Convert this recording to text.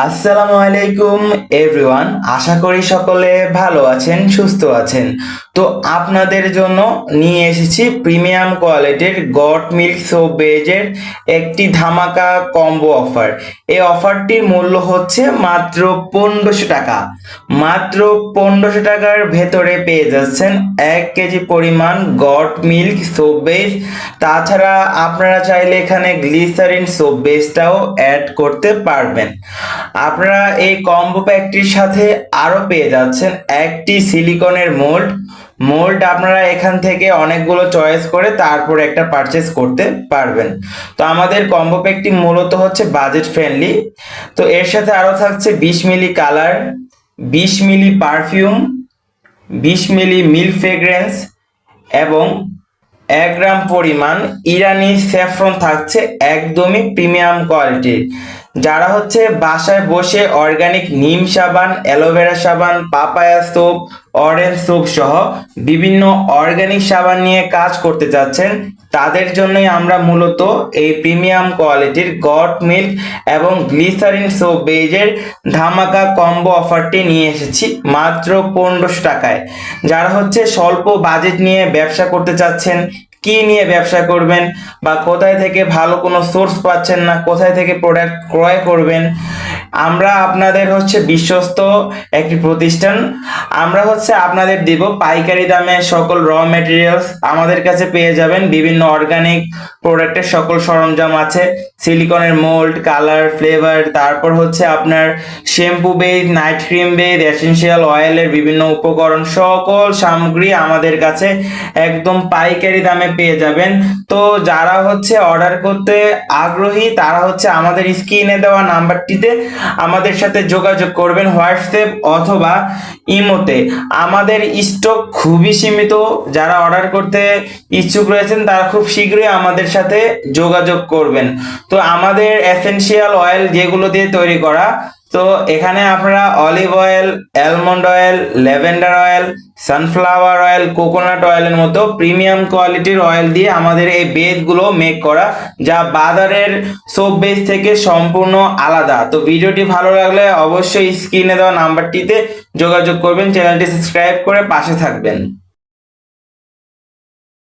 আসসালামু আলাইকুম এভরিওয়ান, আশা করি সকলে ভালো আছেন, সুস্থ আছেন। তো আপনাদের জন্য নিয়ে এসেছি প্রিমিয়াম কোয়ালিটির গট মিল্ক সোপ বেজের একটি ধামাকা কম্বো অফার। এই অফারটির মূল্য হচ্ছে মাত্র 1500 টাকা। মাত্র 1500 টাকার ভেতরে পেয়ে যাচ্ছেন 1 কেজি পরিমাণ গট মিল্ক সোপ বেজ। তাছাড়া আপনারা চাইলে এখানে গ্লিসারিন সোপ বেসটাও অ্যাড করতে পারবেন। আপনারা এই কম্বো প্যাকটির সাথে আরো পেয়ে যাচ্ছেন একটি সিলিকনের মোল্ড আপনারা এখান থেকে অনেকগুলো চয়েস করে তারপর একটা পারচেস করতে পারবেন। তো আমাদের কম্বো প্যাকটি মূলত হচ্ছে বাজেট ফ্রেন্ডলি। তো এর সাথে আরো থাকছে 20 মিলি কালার, 20 মিলি পারফিউম, 20 মিলি মিল্ক ফ্রেগ্রেন্স এবং 1 গ্রাম পরিমাণ ইরানি স্যাফরন থাকছে, একদমই প্রিমিয়াম কোয়ালিটির। যারা হচ্ছে বাসায় বসে অর্গানিক নিম সাবান, অ্যালোভেরা সাবান, পাপায়া সোপ, অরেঞ্জ সোপ সহ বিভিন্ন অর্গানিক সাবান নিয়ে কাজ করতে চাচ্ছেন, তাদের জন্যই আমরা মূলত এই প্রিমিয়াম কোয়ালিটির গট মিল্ক এবং গ্লিসারিন সোপ বেজের ধামাকা কম্বো অফারটি নিয়ে এসেছি মাত্র 1500 টাকায়। যারা হচ্ছে স্বল্প বাজেট নিয়ে ব্যবসা করতে চাচ্ছেন, কি নিয়ে ব্যবসা করবেন বা কোথায় থেকে ভালো কোনো সোর্স পাচ্ছেন না, কোথায় থেকে প্রোডাক্ট ক্রয় করবেন, আমরা আপনাদের হচ্ছে বিশ্বস্ত একটি প্রতিষ্ঠান। আমরা হচ্ছে আপনাদের দিব পাইকারি দামে সকল র মেটেরিয়ালস। আমাদের কাছে পেয়ে যাবেন বিভিন্ন অর্গানিক প্রোডাক্টের সকল সরঞ্জাম আছে, সিলিকনের মোল্ড, কালার, ফ্লেভার, তারপর হচ্ছে আপনার shampoo base, night cream base, essential অয়েলের বিভিন্ন উপকরণ, সকল সামগ্রী আমাদের কাছে একদম পাইকারি দামে পেয়ে যাবেন। তো যারা হচ্ছে অর্ডার করতে আগ্রহী তারা হচ্ছে আমাদের স্ক্রিনে দেওয়া নাম্বারটিতে আমাদের সাথে যোগাযোগ করবেন, হোয়াটসঅ্যাপ অথবা ইমোতে। আমাদের স্টক খুবই সীমিত। যারা অর্ডার করতে ইচ্ছুক রয়েছেন তারা খুব শীঘ্রই আমাদের সাথে যোগাযোগ করবেন। তো আমাদের এসেনশিয়াল অয়েল যেগুলো দিয়ে তৈরি করা, তো এখানে আপনারা olive oil, almond oil, lavender oil, sunflower oil, coconut অয়েলের মতো প্রিমিয়াম কোয়ালিটির অয়েল দিয়ে আমাদের এই বেজগুলো মেক করা, যা বাজারের সোপ বেজ থেকে সম্পূর্ণ আলাদা। তো ভিডিওটি ভালো লাগলে অবশ্যই স্ক্রিনে দেওয়া নাম্বারটিতে যোগাযোগ করবেন, চ্যানেলটি সাবস্ক্রাইব করে পাশে থাকবেন।